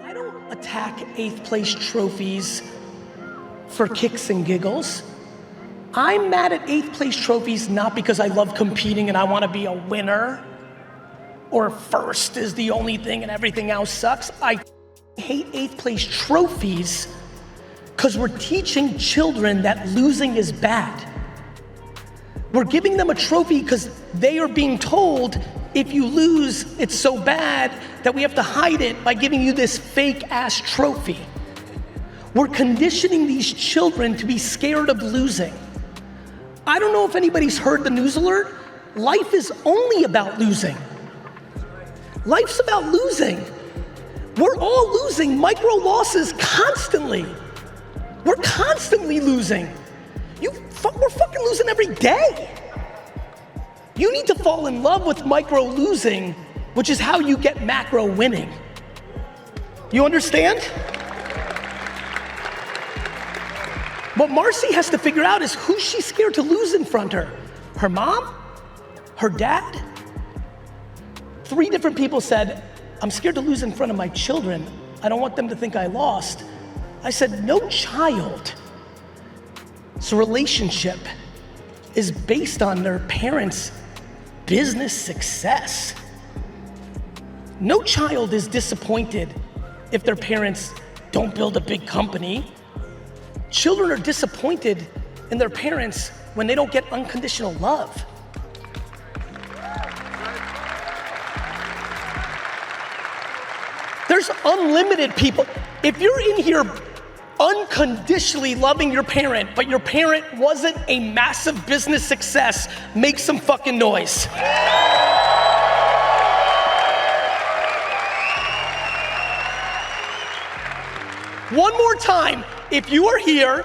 I don't attack 8th place trophies for kicks and giggles. I'm mad at 8th place trophies not because I love competing and I want to be a winner, or first is the only thing and everything else sucks. I hate 8th place trophies because we're teaching children that losing is bad. We're giving them a trophy because they are being told if you lose, it's so bad that we have to hide it by giving you this fake ass trophy. We're conditioning these children to be scared of losing. I don't know if anybody's heard the news alert. Life is only about losing. Life's about losing. We're all losing micro losses constantly. We're constantly losing. We're fucking losing every day. You need to fall in love with micro losing, which is how you get macro winning. You understand? What Marcy has to figure out is who's she scared to lose in front of her? Her mom? Her dad? 3 different people said, I'm scared to lose in front of my children. I don't want them to think I lost. I said, no child's relationship is based on their parents' business success. No child is disappointed if their parents don't build a big company. Children are disappointed in their parents when they don't get unconditional love. There's unlimited people. If you're in here unconditionally loving your parent, but your parent wasn't a massive business success, make some fucking noise. One more time, if you are here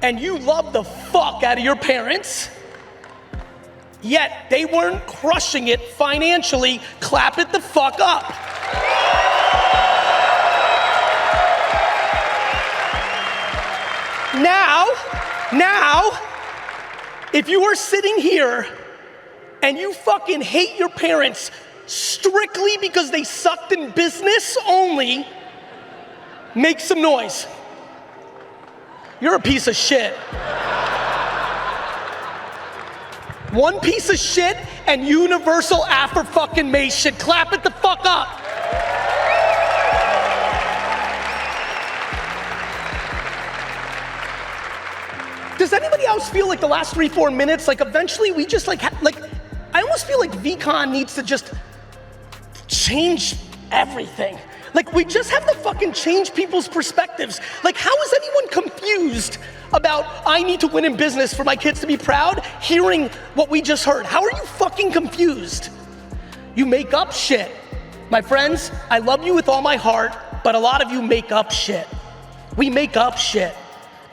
and you love the fuck out of your parents, yet they weren't crushing it financially, clap it the fuck up. Now, if you are sitting here and you fucking hate your parents strictly because they sucked in business only, make some noise. You're a piece of shit. One piece of shit and universal after-fucking-mation. Clap it the fuck up. Does anybody else feel like the last 3-4 minutes, like eventually we just I almost feel like VCon needs to just change everything. Like we just have to fucking change people's perspectives. Like how is anyone confused about I need to win in business for my kids to be proud, hearing what we just heard? How are you fucking confused? You make up shit. My friends, I love you with all my heart, but a lot of you make up shit. We make up shit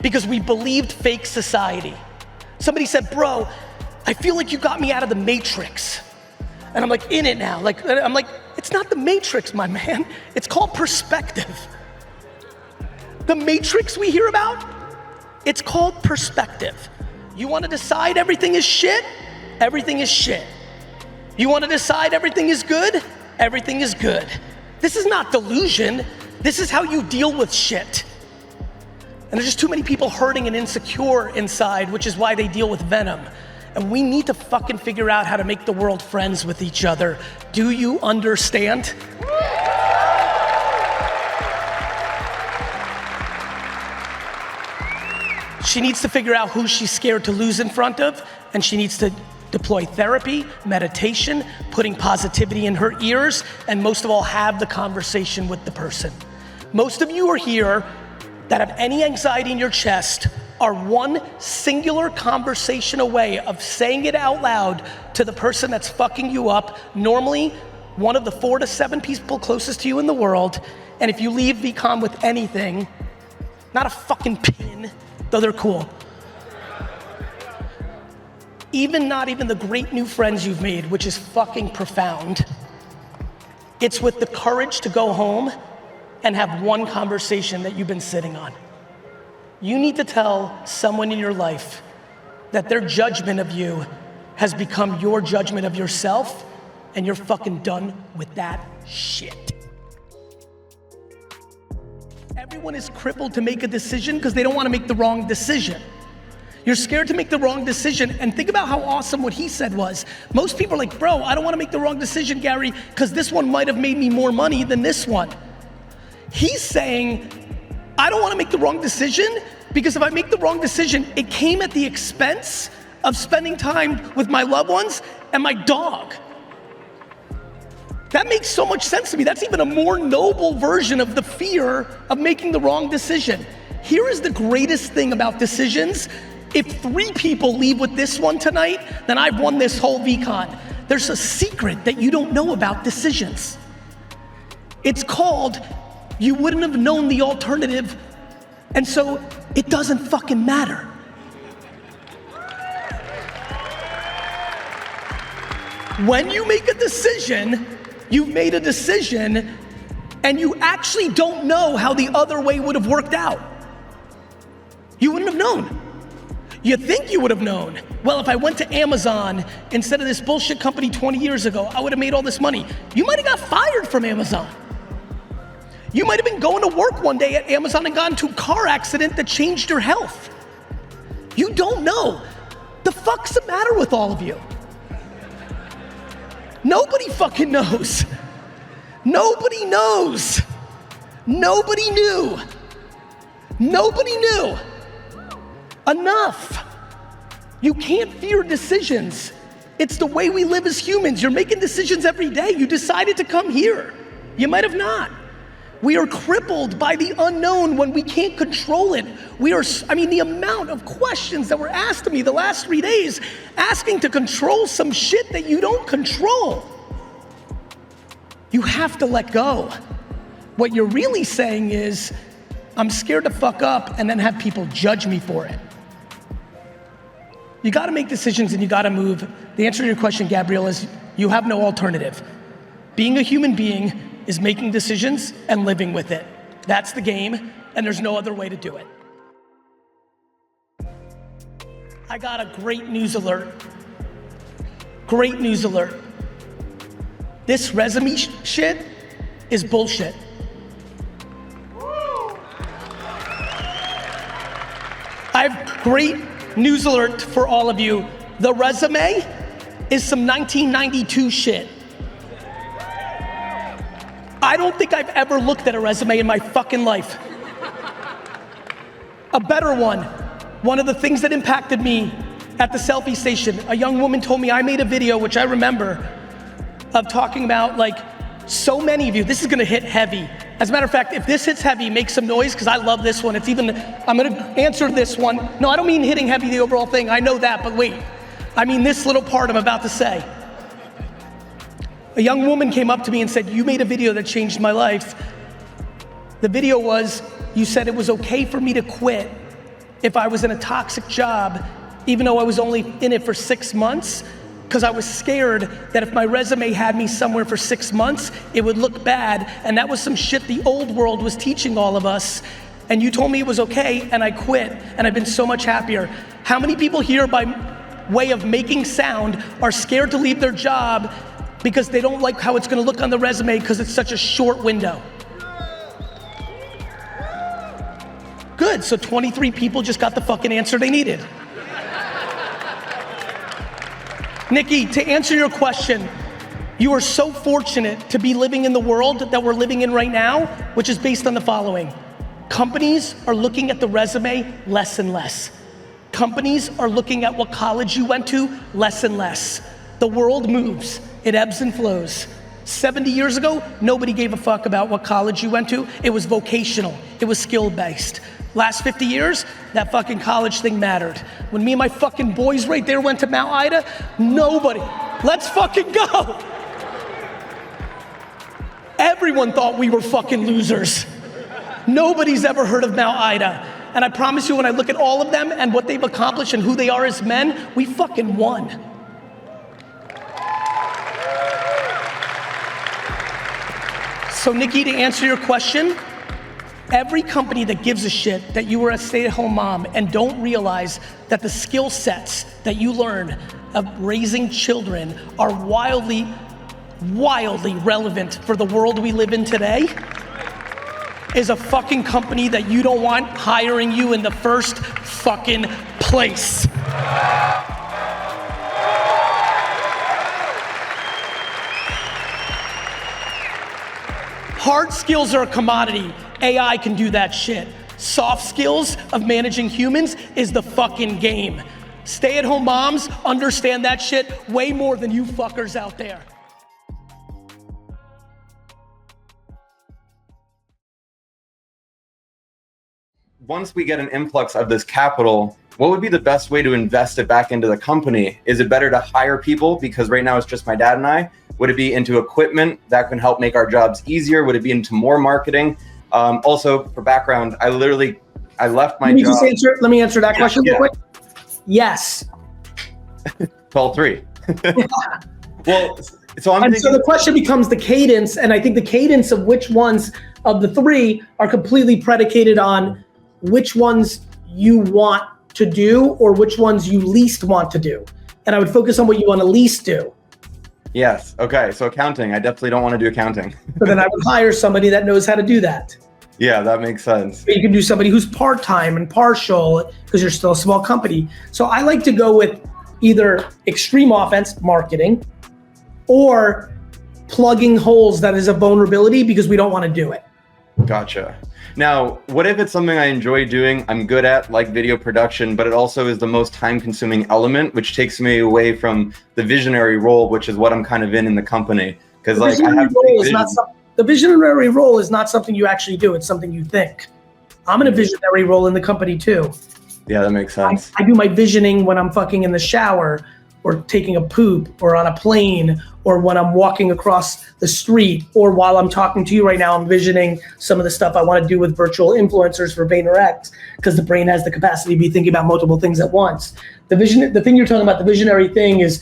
because we believed fake society. Somebody said, bro, I feel like you got me out of the matrix. And I'm like, in it now. I'm like, it's not the matrix, my man. It's called perspective. The matrix we hear about, it's called perspective. You wanna decide everything is shit? Everything is shit. You wanna decide everything is good? Everything is good. This is not delusion. This is how you deal with shit. And there's just too many people hurting and insecure inside, which is why they deal with venom. And we need to fucking figure out how to make the world friends with each other. Do you understand? She needs to figure out who she's scared to lose in front of, and she needs to deploy therapy, meditation, putting positivity in her ears, and most of all, have the conversation with the person. Most of you are here that have any anxiety in your chest are one singular conversation away of saying it out loud to the person that's fucking you up, normally one of the 4 to 7 people closest to you in the world. And if you leave VCon with anything, not a fucking pin, though they're cool, not even the great new friends you've made, which is fucking profound, it's with the courage to go home and have one conversation that you've been sitting on. You need to tell someone in your life that their judgment of you has become your judgment of yourself, and you're fucking done with that shit. Everyone is crippled to make a decision because they don't want to make the wrong decision. You're scared to make the wrong decision, and think about how awesome what he said was. Most people are like, bro, I don't want to make the wrong decision, Gary, because this one might have made me more money than this one. He's saying, I don't want to make the wrong decision because if I make the wrong decision, it came at the expense of spending time with my loved ones and my dog. That makes so much sense to me. That's even a more noble version of the fear of making the wrong decision. Here is the greatest thing about decisions. If 3 people leave with this one tonight, then I've won this whole VCon. There's a secret that you don't know about decisions. It's called, you wouldn't have known the alternative, and so it doesn't fucking matter. When you make a decision, you've made a decision, and you actually don't know how the other way would have worked out. You wouldn't have known. You think you would have known. Well, if I went to Amazon instead of this bullshit company 20 years ago, I would have made all this money. You might have got fired from Amazon. You might have been going to work one day at Amazon and got into a car accident that changed your health. You don't know. The fuck's the matter with all of you? Nobody fucking knows. Nobody knows. Nobody knew. Nobody knew. Enough. You can't fear decisions. It's the way we live as humans. You're making decisions every day. You decided to come here. You might have not. We are crippled by the unknown when we can't control it. The amount of questions that were asked of me the last 3 days, asking to control some shit that you don't control. You have to let go. What you're really saying is, I'm scared to fuck up and then have people judge me for it. You gotta make decisions and you gotta move. The answer to your question, Gabrielle, is you have no alternative. Being a human being is making decisions and living with it. That's the game, and there's no other way to do it. I got a great news alert. Great news alert. This resume shit is bullshit. I have great news alert for all of you. The resume is some 1992 shit. I don't think I've ever looked at a resume in my fucking life. A better one. One of the things that impacted me at the selfie station, a young woman told me, I made a video, which I remember, of talking about like, so many of you, this is gonna hit heavy. As a matter of fact, if this hits heavy, make some noise, because I love this one. I'm gonna answer this one. No, I don't mean hitting heavy the overall thing, I know that, but wait. I mean this little part I'm about to say. A young woman came up to me and said, you made a video that changed my life. The video was, you said it was okay for me to quit if I was in a toxic job, even though I was only in it for 6 months, because I was scared that if my resume had me somewhere for 6 months, it would look bad, and that was some shit the old world was teaching all of us, and you told me it was okay, and I quit, and I've been so much happier. How many people here, by way of making sound, are scared to leave their job because they don't like how it's gonna look on the resume because it's such a short window? Good, so 23 people just got the fucking answer they needed. Nikki, to answer your question, you are so fortunate to be living in the world that we're living in right now, which is based on the following. Companies are looking at the resume less and less. Companies are looking at what college you went to less and less. The world moves, it ebbs and flows. 70 years ago, nobody gave a fuck about what college you went to. It was vocational, it was skill-based. Last 50 years, that fucking college thing mattered. When me and my fucking boys right there went to Mount Ida, nobody, let's fucking go. Everyone thought we were fucking losers. Nobody's ever heard of Mount Ida. And I promise you, when I look at all of them and what they've accomplished and who they are as men, we fucking won. So Nikki, to answer your question, every company that gives a shit that you were a stay-at-home mom and don't realize that the skill sets that you learn of raising children are wildly, wildly relevant for the world we live in today, is a fucking company that you don't want hiring you in the first fucking place. Hard skills are a commodity. AI can do that shit. Soft skills of managing humans is the fucking game. Stay-at-home moms understand that shit way more than you fuckers out there. Once we get an influx of this capital, what would be the best way to invest it back into the company? Is it better to hire people? Because right now it's just my dad and I. Would it be into equipment that can help make our jobs easier? Would it be into more marketing? Also, for background, I left my job. Let me answer that question real quick. Yes. 12-3. Well, so the question becomes the cadence, and I think the cadence of which ones of the three are completely predicated on which ones you want to do or which ones you least want to do. And I would focus on what you want to least do. Yes. Okay. So accounting, I definitely don't want to do accounting. So then I would hire somebody that knows how to do that. Yeah, that makes sense. You can do somebody who's part-time and partial because you're still a small company. So I like to go with either extreme offense, marketing, or plugging holes that is a vulnerability because we don't want to do it. Gotcha. Now, what if it's something I enjoy doing, I'm good at, like video production, but it also is the most time-consuming element, which takes me away from the visionary role, which is what I'm kind of in the company. Because like the visionary role is not something you actually do, it's something you think. I'm in a visionary role in the company too. Yeah, that makes sense. I do my visioning when I'm fucking in the shower or taking a poop or on a plane or when I'm walking across the street or while I'm talking to you right now, I'm visioning some of the stuff I want to do with virtual influencers for VaynerX because the brain has the capacity to be thinking about multiple things at once. The thing you're talking about, the visionary thing is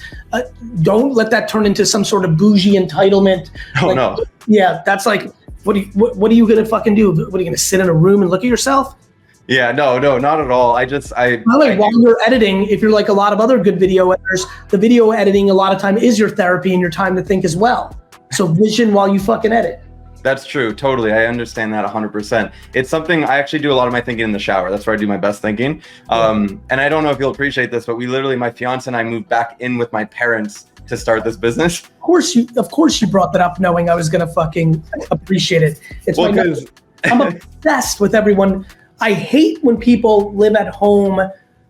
don't let that turn into some sort of bougie entitlement. Oh, no. Yeah, that's like, what are you gonna fucking do? What are you gonna sit in a room and look at yourself? Yeah, no, not at all. While you're editing, if you're like a lot of other good video editors, the video editing a lot of time is your therapy and your time to think as well. So vision while you fucking edit. That's true, totally. I understand that 100%. It's something I actually do a lot of my thinking in the shower. That's where I do my best thinking. And I don't know if you'll appreciate this, but my fiance and I moved back in with my parents to start this business. Of course you brought that up knowing I was gonna fucking appreciate it. I'm obsessed with everyone. I hate when people live at home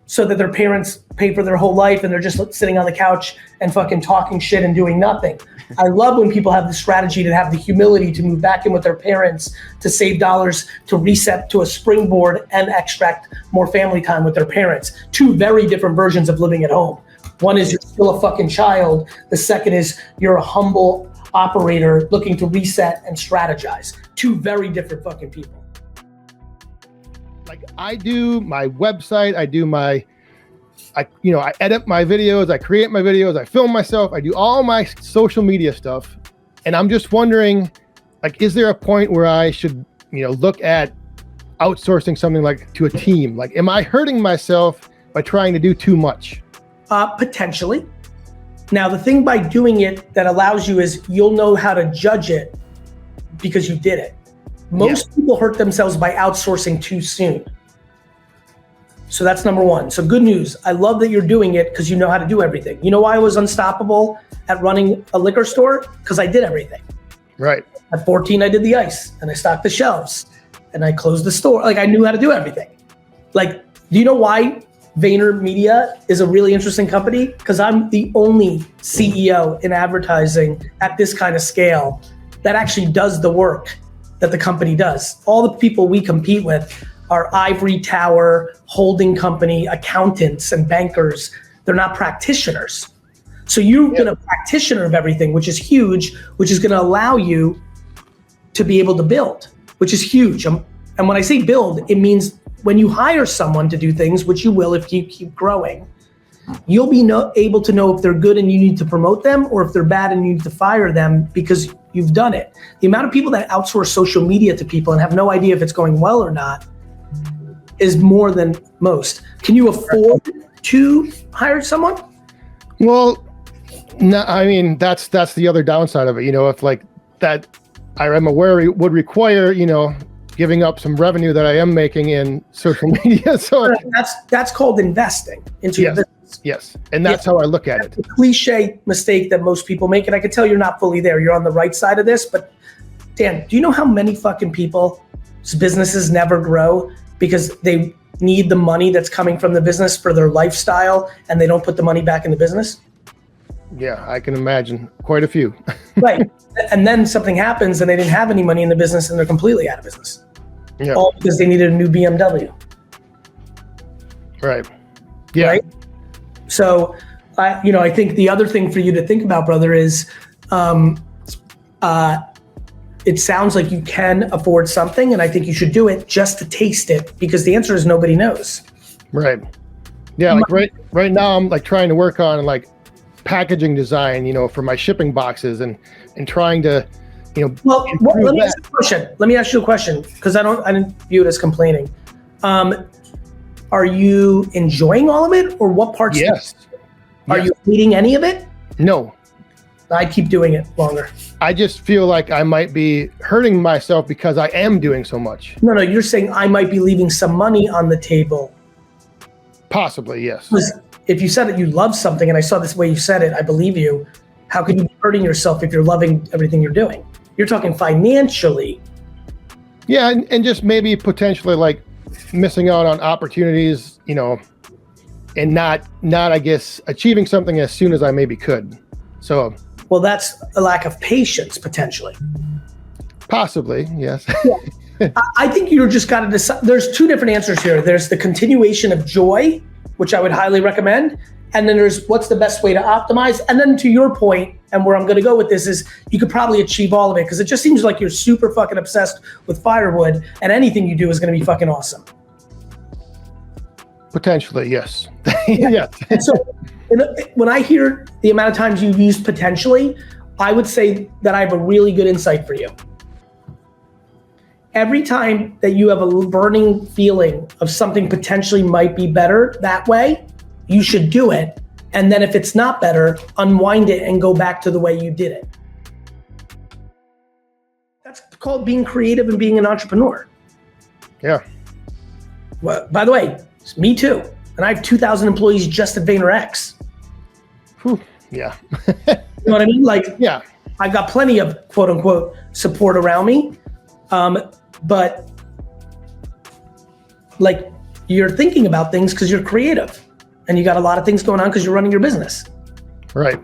so that their parents pay for their whole life and they're just sitting on the couch and fucking talking shit and doing nothing. I love when people have the strategy to have the humility to move back in with their parents, to save dollars, to reset to a springboard and extract more family time with their parents. Two very different versions of living at home. One is you're still a fucking child. The second is you're a humble operator looking to reset and strategize. Two very different fucking people. Like I do my website, I edit my videos, I create my videos, I film myself, I do all my social media stuff. And I'm just wondering, like, is there a point where I should, look at outsourcing something like to a team? Like, am I hurting myself by trying to do too much? Potentially. Now, the thing by doing it that allows you is you'll know how to judge it because you did it. Most people hurt themselves by outsourcing too soon. So that's number one. So good news. I love that you're doing it because you know how to do everything. You know why I was unstoppable at running a liquor store? Because I did everything. Right. At 14, I did the ice and I stocked the shelves and I closed the store. Like I knew how to do everything. Like, do you know why VaynerMedia is a really interesting company? Because I'm the only CEO in advertising at this kind of scale that actually does the work that the company does. All the people we compete with are ivory tower, holding company, accountants and bankers. They're not practitioners. So you've been a practitioner of everything, which is huge, which is gonna allow you to be able to build, which is huge. And when I say build, it means when you hire someone to do things, which you will if you keep growing, you'll be able to know if they're good and you need to promote them or if they're bad and you need to fire them because you've done it. The amount of people that outsource social media to people and have no idea if it's going well or not is more than most. Can you afford to hire someone? Well, no, I mean, that's the other downside of it. If like that, I'm aware it would require, giving up some revenue that I am making in social media. So that's called investing into your business. Yes. And that's how I look at it. The cliche mistake that most people make, and I can tell you're not fully there. You're on the right side of this, but Dan, do you know how many fucking people's businesses never grow because they need the money that's coming from the business for their lifestyle and they don't put the money back in the business? Yeah, I can imagine quite a few. Right. And then something happens and they didn't have any money in the business and they're completely out of business. Yeah. All because they needed a new BMW. Right. Yeah. Right? So, I think the other thing for you to think about, brother, is it sounds like you can afford something, and I think you should do it just to taste it, because the answer is nobody knows. Right. Yeah. Like right now, I'm like trying to work on like packaging design, for my shipping boxes and trying to, Well, let me ask you a question, because I didn't view it as complaining. Are you enjoying all of it, or what parts? Yes. Are you hating any of it? No. I'd keep doing it longer. I just feel like I might be hurting myself because I am doing so much. No, you're saying I might be leaving some money on the table. Possibly, yes. Because if you said that you love something, and I saw this way you said it, I believe you. How could you be hurting yourself if you're loving everything you're doing? You're talking financially. Yeah, and just maybe potentially like missing out on opportunities, and not I guess achieving something as soon as I maybe could. So. Well, that's a lack of patience, potentially. Possibly, yes. I think you're just got to decide. There's two different answers here. There's the continuation of joy, which I would highly recommend. And then there's what's the best way to optimize. And then to your point, and where I'm going to go with this is you could probably achieve all of it, because it just seems like you're super fucking obsessed with firewood, and anything you do is going to be fucking awesome. Potentially, yes. Yes. And so when I hear the amount of times you've used potentially, I would say that I have a really good insight for you. Every time that you have a burning feeling of something potentially might be better that way, you should do it. And then if it's not better, unwind it and go back to the way you did it. That's called being creative and being an entrepreneur. Yeah. Well, by the way, me too. And I have 2,000 employees just at VaynerX. Whew. Yeah. You know what I mean? Like, yeah. I've got plenty of quote unquote support around me. But like, you're thinking about things because you're creative, and you got a lot of things going on because you're running your business. Right.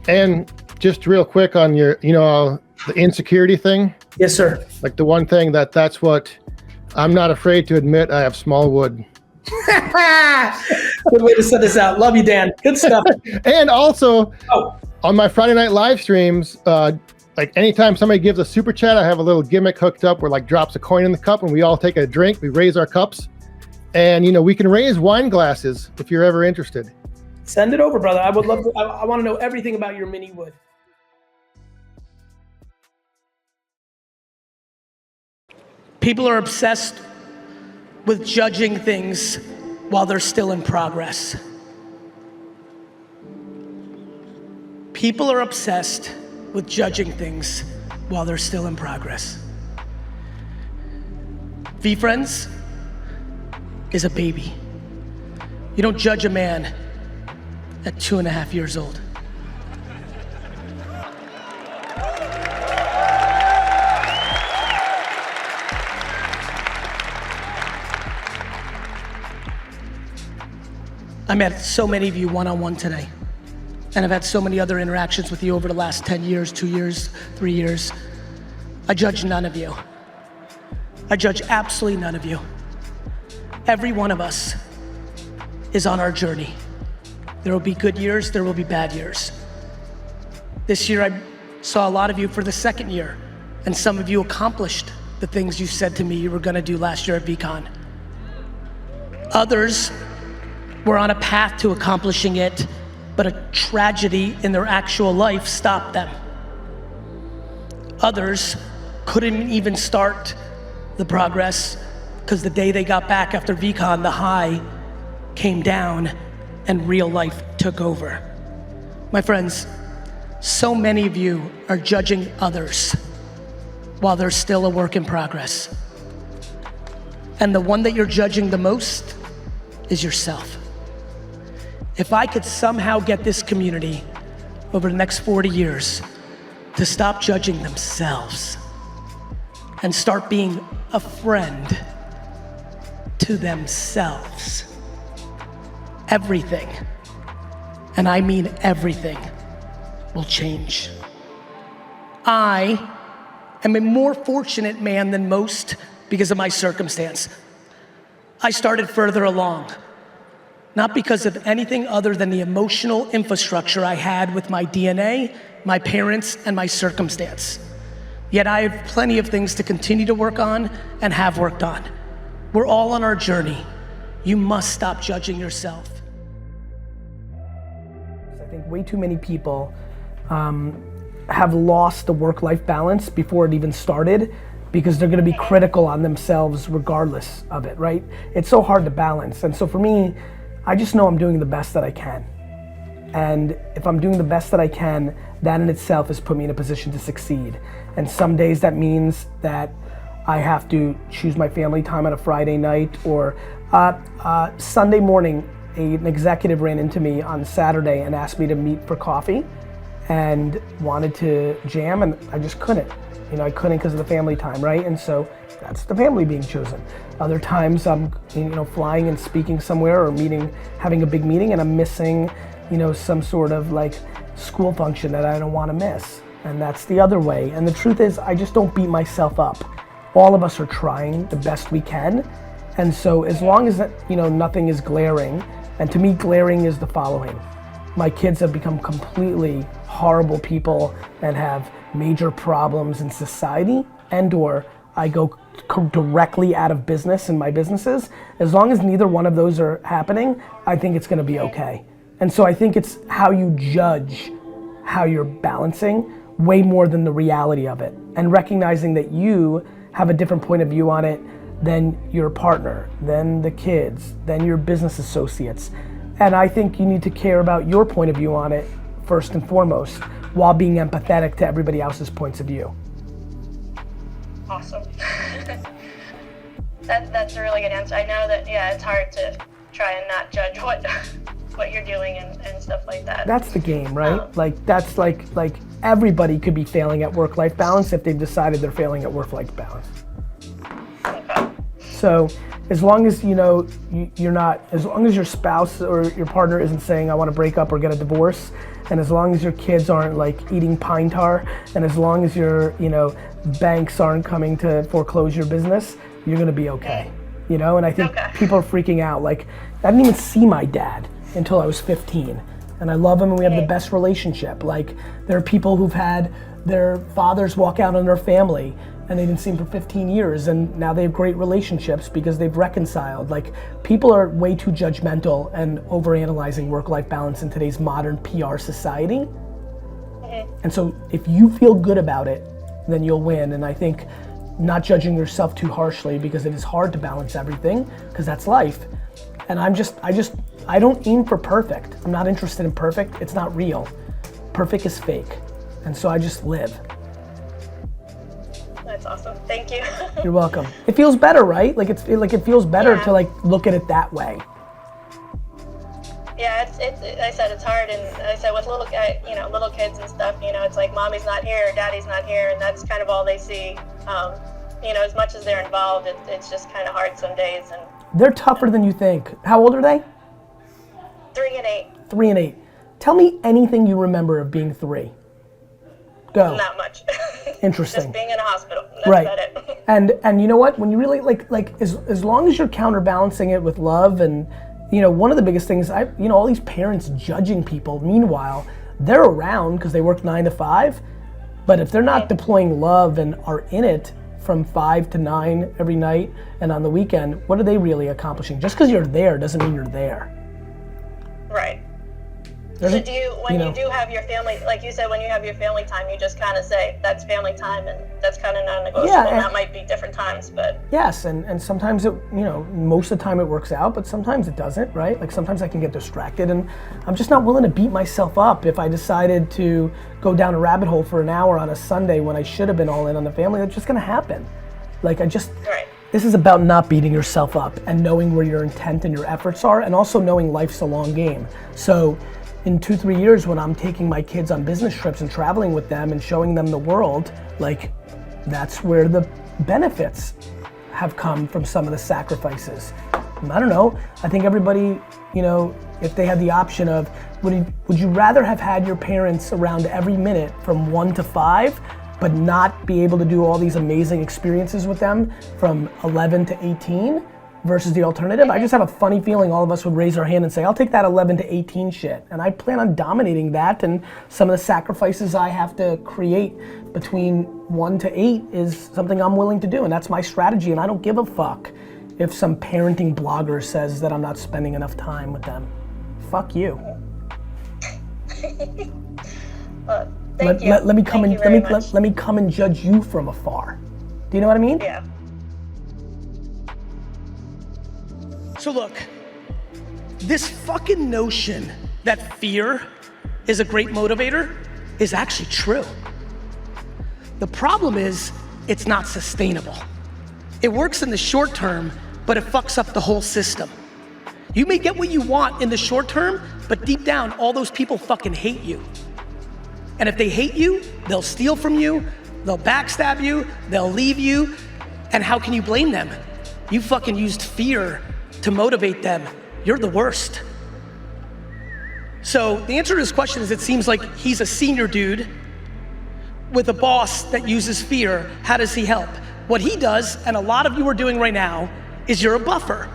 And just real quick on your, the insecurity thing. Yes, sir. Like the one thing that's what I'm not afraid to admit, I have small wood. Good way to set this out. Love you, Dan. Good stuff. And also on my Friday night live streams, like anytime somebody gives a super chat, I have a little gimmick hooked up where like drops a coin in the cup and we all take a drink, we raise our cups, and we can raise wine glasses if you're ever interested. Send it over, brother. I would love to. I want to know everything about your mini wood. People are obsessed with judging things while they're still in progress. People are obsessed with judging things while they're still in progress. V-Friends is a baby. You don't judge a man at 2.5 years old. I met so many of you one-on-one today, and I've had so many other interactions with you over the last 10 years, 2 years, 3 years. I judge none of you. I judge absolutely none of you. Every one of us is on our journey. There will be good years, there will be bad years. This year I saw a lot of you for the second year, and some of you accomplished the things you said to me you were gonna do last year at VCon. Others were on a path to accomplishing it, but a tragedy in their actual life stopped them. Others couldn't even start the progress because the day they got back after VCon, the high came down and real life took over. My friends, so many of you are judging others while they're still a work in progress. And the one that you're judging the most is yourself. If I could somehow get this community over the next 40 years to stop judging themselves and start being a friend to themselves, everything, and I mean everything, will change. I am a more fortunate man than most because of my circumstance. I started further along, not because of anything other than the emotional infrastructure I had with my DNA, my parents, and my circumstance. Yet I have plenty of things to continue to work on and have worked on. We're all on our journey. You must stop judging yourself. I think way too many people have lost the work-life balance before it even started because they're gonna be critical on themselves regardless of it, right? It's so hard to balance. And so for me, I just know I'm doing the best that I can. And if I'm doing the best that I can, that in itself has put me in a position to succeed. And some days that means that I have to choose my family time on a Friday night, or Sunday morning, an executive ran into me on Saturday and asked me to meet for coffee and wanted to jam, and I just couldn't. You know, I couldn't because of the family time, right? And so that's the family being chosen. Other times I'm, flying and speaking somewhere or meeting, having a big meeting, and I'm missing, some sort of like school function that I don't want to miss. And that's the other way. And the truth is, I just don't beat myself up. All of us are trying the best we can. And so as long as, nothing is glaring, and to me, glaring is the following. My kids have become completely horrible people and have major problems in society, and or I go directly out of business in my businesses. As long as neither one of those are happening, I think it's gonna be okay. And so I think it's how you judge how you're balancing way more than the reality of it, and recognizing that you have a different point of view on it than your partner, than the kids, than your business associates. And I think you need to care about your point of view on it first and foremost, while being empathetic to everybody else's points of view. Awesome. That's a really good answer. I know that, it's hard to try and not judge what you're doing and stuff like that. That's the game, right? That's like everybody could be failing at work-life balance if they've decided they're failing at work-life balance. Okay. So as long as you're not, as long as your spouse or your partner isn't saying I want to break up or get a divorce, and as long as your kids aren't like eating pine tar, and as long as your banks aren't coming to foreclose your business, you're gonna be okay. And I think people are freaking out. Like, I didn't even see my dad until I was 15, and I love him and we have the best relationship. Like, there are people who've had their fathers walk out on their family and they didn't see him for 15 years, and now they have great relationships because they've reconciled. Like, people are way too judgmental and overanalyzing work-life balance in today's modern PR society. And so if you feel good about it, then you'll win. And I think not judging yourself too harshly, because it is hard to balance everything, because that's life. And I don't aim for perfect. I'm not interested in perfect. It's not real. Perfect is fake. And so I just live. That's awesome. Thank you. You're welcome. It feels better, right? It feels better to look at it that way. Yeah, I said it's hard, and I said with little kids and stuff, it's like mommy's not here, daddy's not here, and that's kind of all they see. As much as they're involved, it's just kind of hard some days. And they're tougher than you think. How old are they? 3 and 8. 3 and 8. Tell me anything you remember of being 3. Go. Not much. Interesting. Just being in a hospital. That's right. about it. And you know what? When you really as long as you're counterbalancing it with love, and one of the biggest things all these parents judging people. Meanwhile, they're around because they work 9 to 5, but if they're not deploying love and are in it from 5 to 9 every night and on the weekend, what are they really accomplishing? Just because you're there doesn't mean you're there. Right. So do you, when you do have your family, like you said, when you have your family time, you just kind of say, that's family time and that's kind of non-negotiable. Yeah, and that might be different times, but. Yes, and sometimes it, most of the time it works out, but sometimes it doesn't, right? Like sometimes I can get distracted and I'm just not willing to beat myself up if I decided to go down a rabbit hole for an hour on a Sunday when I should have been all in on the family. That's just gonna happen. Like Right. This is about not beating yourself up and knowing where your intent and your efforts are, and also knowing life's a long game. So in 2-3 years when I'm taking my kids on business trips and traveling with them and showing them the world, like that's where the benefits have come from some of the sacrifices. I don't know, I think everybody, if they had the option of, would you rather have had your parents around every minute from 1 to 5, but not be able to do all these amazing experiences with them from 11 to 18 versus the alternative? I just have a funny feeling all of us would raise our hand and say, I'll take that 11 to 18 shit. And I plan on dominating that, and some of the sacrifices I have to create between 1 to 8 is something I'm willing to do, and that's my strategy, and I don't give a fuck if some parenting blogger says that I'm not spending enough time with them. Fuck you. Thank you. Let me come Thank and you very much. let me come and judge you from afar. Do you know what I mean? Yeah. So look, this fucking notion that fear is a great motivator is actually true. The problem is it's not sustainable. It works in the short term, but it fucks up the whole system. You may get what you want in the short term, but deep down, all those people fucking hate you. And if they hate you, they'll steal from you, they'll backstab you, they'll leave you, and how can you blame them? You fucking used fear to motivate them. You're the worst. So the answer to this question is, it seems like he's a senior dude with a boss that uses fear. How does he help? What he does, and a lot of you are doing right now, is you're a buffer,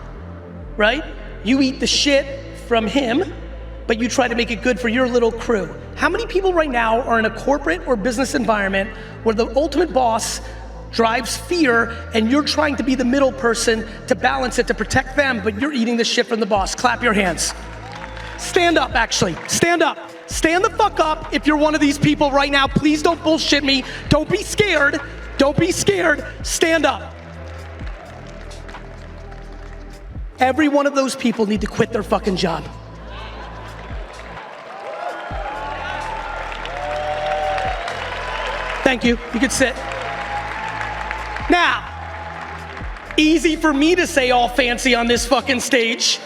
right? You eat the shit from him, but you try to make it good for your little crew. How many people right now are in a corporate or business environment where the ultimate boss drives fear and you're trying to be the middle person to balance it, to protect them, but you're eating the shit from the boss? Clap your hands. Stand up, actually, stand up. Stand the fuck up if you're one of these people right now. Please don't bullshit me. Don't be scared. Don't be scared. Stand up. Every one of those people need to quit their fucking job. Thank you. You could sit. Now, easy for me to say all fancy on this fucking stage.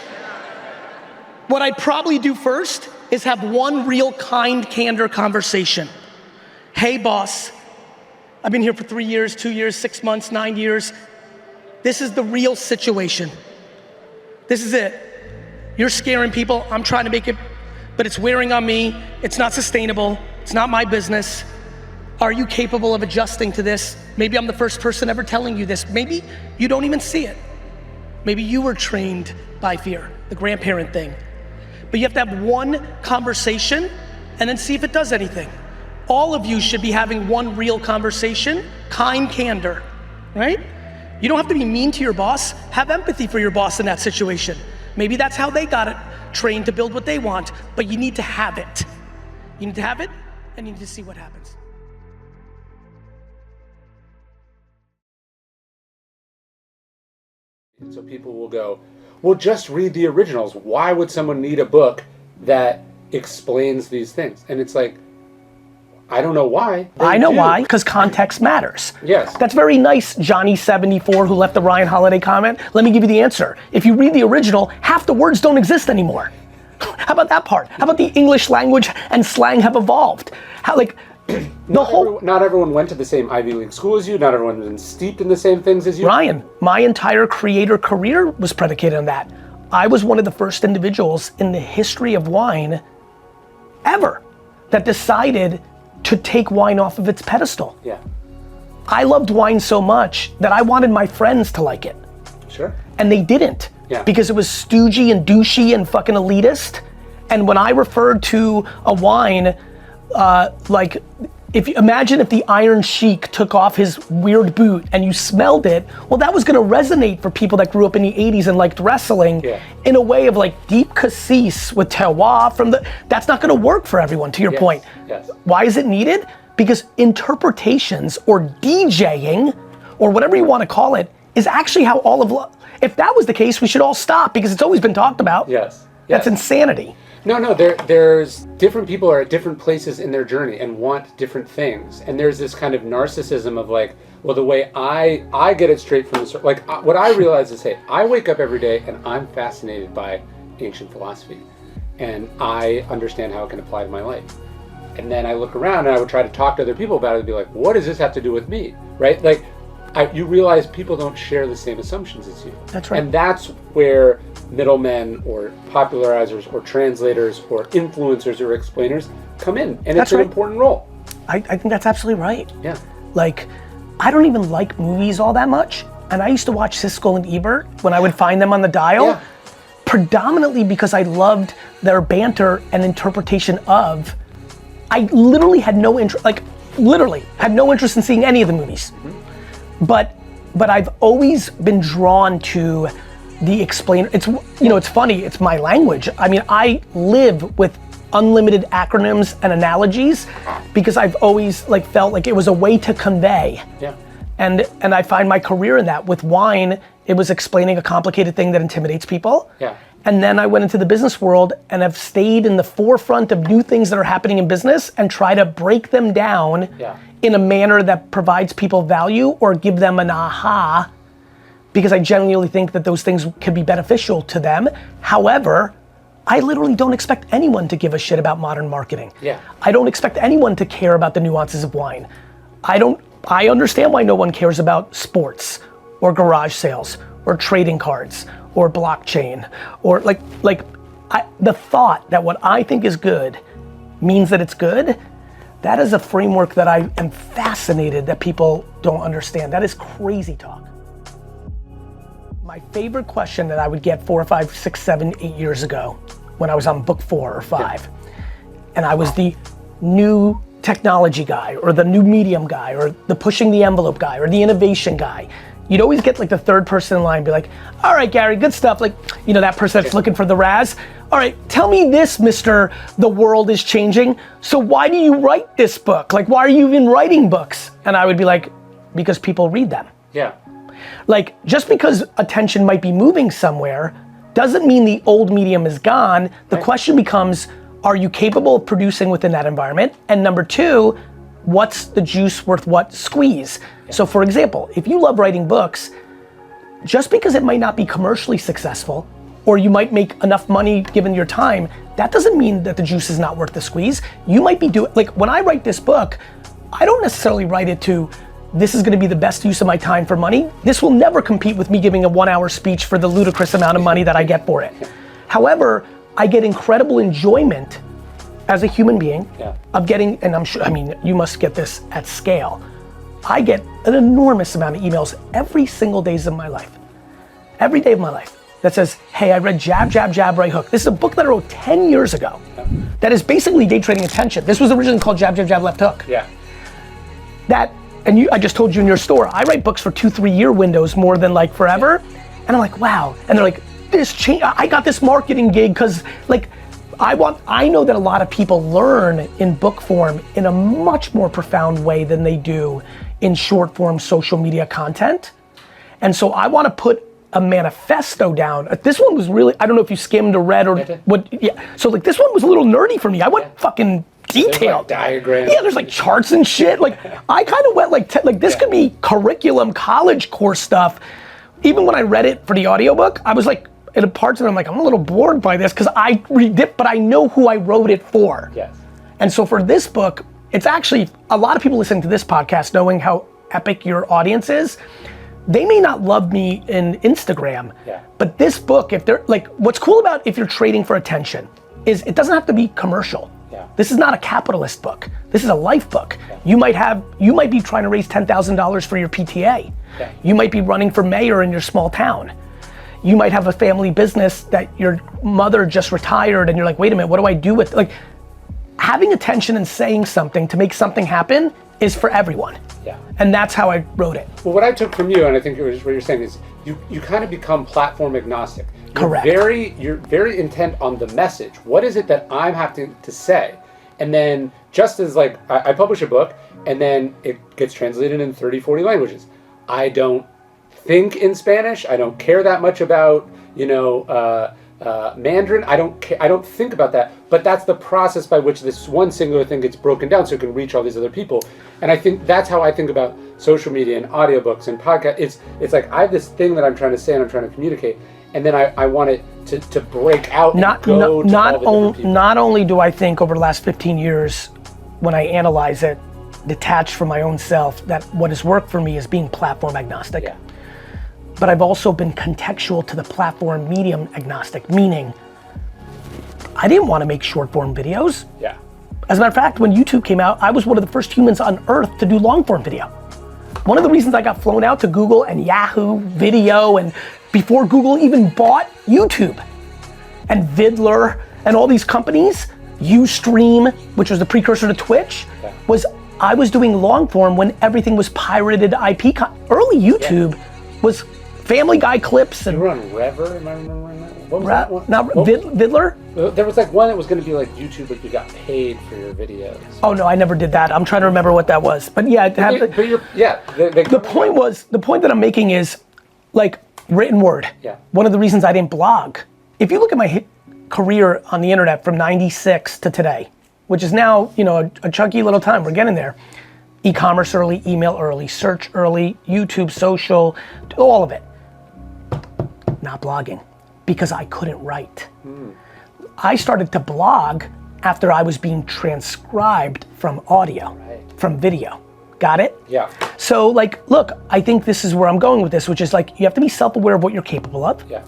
What I'd probably do first is have one real kind candor conversation. Hey boss, I've been here for 3 years, 2 years, 6 months, 9 years. This is the real situation. This is it. You're scaring people, I'm trying to make it, but it's wearing on me. It's not sustainable. It's not my business. Are you capable of adjusting to this? Maybe I'm the first person ever telling you this. Maybe you don't even see it. Maybe you were trained by fear, the grandparent thing. But you have to have one conversation and then see if it does anything. All of you should be having one real conversation, kind candor, right? You don't have to be mean to your boss. Have empathy for your boss in that situation. Maybe that's how they got it trained to build what they want, but you need to have it. You need to have it, and you need to see what happens. So people will go, well, just read the originals. Why would someone need a book that explains these things? And it's like, I don't know why. I know why, because context matters. Yes. That's very nice, Johnny74, who left the Ryan Holiday comment. Let me give you the answer. If you read the original, half the words don't exist anymore. How about that part? How about the English language and slang have evolved? How, like, not everyone went to the same Ivy League school as you. Not everyone was steeped in the same things as you. Ryan, my entire creator career was predicated on that. I was one of the first individuals in the history of wine ever that decided to take wine off of its pedestal. Yeah. I loved wine so much that I wanted my friends to like it. Sure. And they didn't. Yeah. Because it was stoogey and douchey and fucking elitist. And when I referred to a wine like if you imagine if the Iron Sheik took off his weird boot and you smelled it, well, that was gonna resonate for people that grew up in the 80s and liked wrestling in a way of like deep cassis with terroir from that's not gonna work for everyone, to your point. Yes. Why is it needed? Because interpretations or DJing, or whatever you wanna call it, is actually how all of, if that was the case, we should all stop because it's always been talked about. Yes. That's insanity. No, there's different people are at different places in their journey and want different things. And there's this kind of narcissism of like, well, the way I get it straight from the source. Like what I realize is, hey, I wake up every day and I'm fascinated by ancient philosophy. And I understand how it can apply to my life. And then I look around and I would try to talk to other people about it and be like, what does this have to do with me, right? Like, you realize people don't share the same assumptions as you. That's right. And that's where middlemen or popularizers or translators or influencers or explainers come in. And it's an important role. I think that's absolutely right. Yeah. Like, I don't even like movies all that much. And I used to watch Siskel and Ebert when I would find them on the dial, predominantly because I loved their banter and interpretation of, I literally had no interest, like literally had no interest in seeing any of the movies. But I've always been drawn to the explainer. It's, you know, it's funny, it's my language. I mean, I live with unlimited acronyms and analogies because I've always like felt like it was a way to convey. Yeah. And I find my career in that. With wine, it was explaining a complicated thing that intimidates people. Yeah. And then I went into the business world and have stayed in the forefront of new things that are happening in business and try to break them down in a manner that provides people value or give them an aha, because I genuinely think that those things can be beneficial to them. However, I literally don't expect anyone to give a shit about modern marketing. Yeah. I don't expect anyone to care about the nuances of wine. I understand why no one cares about sports or garage sales or trading cards or blockchain or the thought that what I think is good means that it's good. That is a framework that I am fascinated that people don't understand. That is crazy talk. My favorite question that I would get 4 or 5, 6, 7, 8 years ago when I was on book 4 or 5, and I was the new technology guy or the new medium guy or the pushing the envelope guy or the innovation guy. You'd always get like the third person in line be like, all right, Gary, good stuff. Like, you know, that person that's looking for the Raz. All right, tell me this, Mr. The world is changing. So why do you write this book? Like, why are you even writing books? And I would be like, because people read them. Yeah. Like, just because attention might be moving somewhere doesn't mean the old medium is gone. The question becomes, are you capable of producing within that environment? And number 2, what's the juice worth what squeeze? So for example, if you love writing books, just because it might not be commercially successful, or you might make enough money given your time, that doesn't mean that the juice is not worth the squeeze. You might be doing, like when I write this book, I don't necessarily write it to, this is gonna be the best use of my time for money. This will never compete with me giving a 1-hour speech for the ludicrous amount of money that I get for it. However, I get incredible enjoyment as a human being of getting, and I'm sure, I mean, you must get this at scale. I get an enormous amount of emails every single day of my life, every day of my life, that says, hey, I read Jab, Jab, Jab, Right Hook. This is a book that I wrote 10 years ago that is basically day trading attention. This was originally called Jab, Jab, Jab, Left Hook. Yeah. That, and I just told you in your store, I write books for 2-3 year windows more than like forever. And I'm like, wow. And they're like, this change, I got this marketing gig because like, I know that a lot of people learn in book form in a much more profound way than they do in short form social media content. And so I want to put a manifesto down. This one was really, I don't know if you skimmed or read or what, So like this one was a little nerdy for me. I went fucking detailed. There's like diagrams. Yeah, there's like charts and shit. Like I kind of went like this could be curriculum, college course stuff. Even when I read it for the audiobook, I was like, in parts of it, I'm like, I'm a little bored by this because I read it, but I know who I wrote it for. Yes. And so for this book, it's actually, a lot of people listening to this podcast, knowing how epic your audience is, they may not love me in Instagram, but this book, if they're like, what's cool about if you're trading for attention is it doesn't have to be commercial. This is not a capitalist book. This is a life book. You might be trying to raise $10,000 for your PTA. You might be running for mayor in your small town. You might have a family business that your mother just retired and you're like, wait a minute, what do I do with, like, having attention and saying something to make something happen is for everyone. Yeah. And that's how I wrote it. Well, what I took from you, and I think it was what you're saying, is you kind of become platform agnostic. Correct. You're very intent on the message. What is it that I'm having to say? And then just as like, I publish a book and then it gets translated in 30, 40 languages. I don't think in Spanish. I don't care that much about, Mandarin. I don't think about that. But that's the process by which this one singular thing gets broken down so it can reach all these other people. And I think that's how I think about social media and audiobooks and podcasts. It's like I have this thing that I'm trying to say and I'm trying to communicate. And then I want it to break out and go to all the different people. Not only do I think over the last 15 years, when I analyze it, detached from my own self, that what has worked for me is being platform agnostic. Yeah. But I've also been contextual to the platform medium agnostic, meaning I didn't want to make short form videos. Yeah. As a matter of fact, when YouTube came out, I was one of the first humans on earth to do long form video. One of the reasons I got flown out to Google and Yahoo Video, and before Google even bought YouTube, and Vidler and all these companies, Ustream, which was the precursor to Twitch, I was doing long form when everything was pirated IP. Early YouTube was Family Guy clips. And you were on Rever, am I remembering that? What was that one? Vidler? There was like one that was going to be like YouTube, but you got paid for your videos. Oh no, I never did that. I'm trying to remember what that was. But yeah, the point that I'm making is like written word. Yeah. One of the reasons I didn't blog. If you look at my career on the internet from 96 to today, which is now, a chunky little time, we're getting there. E-commerce early, email early, search early, YouTube, social, all of it. Not blogging, because I couldn't write. I started to blog after I was being transcribed from audio, from video. Got it? Yeah. So look, I think this is where I'm going with this, which is you have to be self-aware of what you're capable of. Yeah.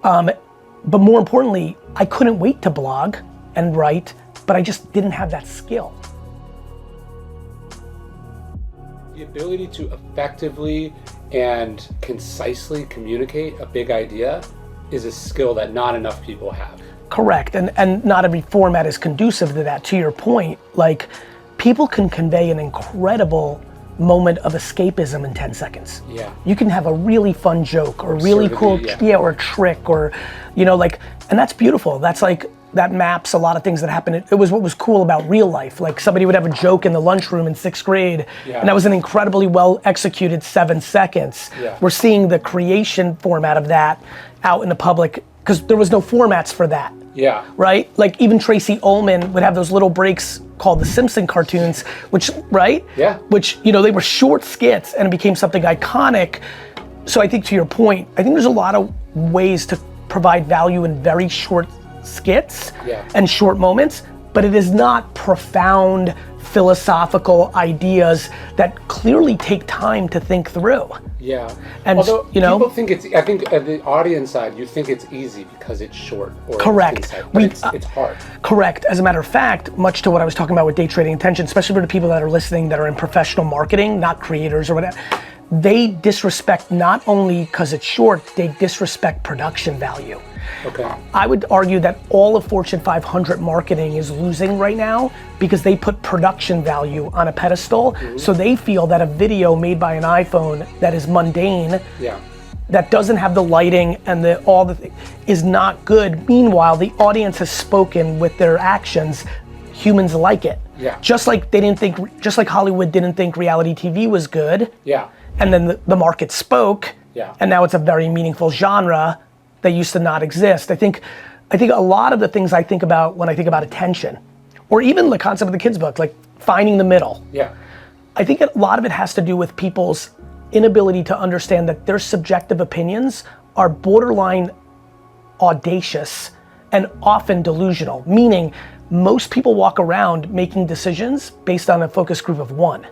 But more importantly, I couldn't wait to blog and write, but I just didn't have that skill. The ability to effectively and concisely communicate a big idea is a skill that not enough people have. Correct, and not every format is conducive to that. To your point, people can convey an incredible moment of escapism in 10 seconds. Yeah. You can have a really fun joke or really cool, or a trick or, and that's beautiful. That's that maps a lot of things that happen. It was what was cool about real life. Somebody would have a joke in the lunchroom in 6th grade, and that was an incredibly well executed 7 seconds. Yeah. We're seeing the creation format of that out in the public because there was no formats for that. Yeah. Right? Even Tracy Ullman would have those little breaks called the Simpson cartoons, which, right? Yeah. Which, they were short skits and it became something iconic. So I think to your point, I think there's a lot of ways to provide value in very short skits and short moments, but it is not profound philosophical ideas that clearly take time to think through. Yeah. And although people think I think at the audience side, you think it's easy because it's short or correct. It's it's hard. Correct. As a matter of fact, much to what I was talking about with day trading attention, especially for the people that are listening that are in professional marketing, not creators or whatever, they disrespect not only because it's short, they disrespect production value. Okay. I would argue that all of Fortune 500 marketing is losing right now because they put production value on a pedestal. So they feel that a video made by an iPhone that is mundane, that doesn't have the lighting and is not good. Meanwhile, the audience has spoken with their actions. Humans like it. Yeah. Just like Hollywood didn't think reality TV was good. Yeah. And then the market spoke. Yeah. And now it's a very meaningful genre that used to not exist. I think a lot of the things I think about when I think about attention, or even the concept of the kids' book, finding the middle. Yeah. I think a lot of it has to do with people's inability to understand that their subjective opinions are borderline audacious and often delusional, meaning most people walk around making decisions based on a focus group of one.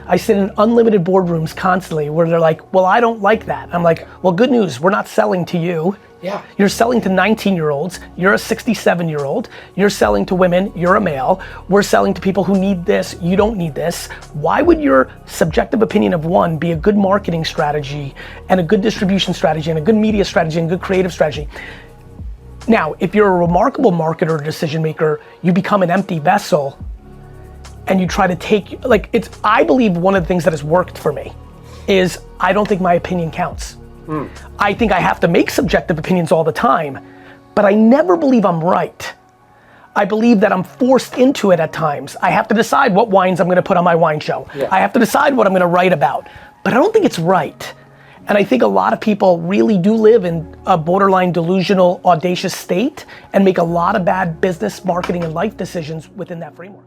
I sit in unlimited boardrooms constantly where they're like, well, I don't like that. I'm like, well, good news, we're not selling to you. Yeah. You're selling to 19-year-olds, you're a 67-year-old, you're selling to women, you're a male, we're selling to people who need this, you don't need this. Why would your subjective opinion of one be a good marketing strategy and a good distribution strategy and a good media strategy and good creative strategy? Now, if you're a remarkable marketer or decision maker, you become an empty vessel and you try to take, I believe one of the things that has worked for me is I don't think my opinion counts. I think I have to make subjective opinions all the time, but I never believe I'm right. I believe that I'm forced into it at times. I have to decide what wines I'm gonna put on my wine show. Yeah. I have to decide what I'm gonna write about, but I don't think it's right. And I think a lot of people really do live in a borderline delusional, audacious state and make a lot of bad business, marketing, and life decisions within that framework.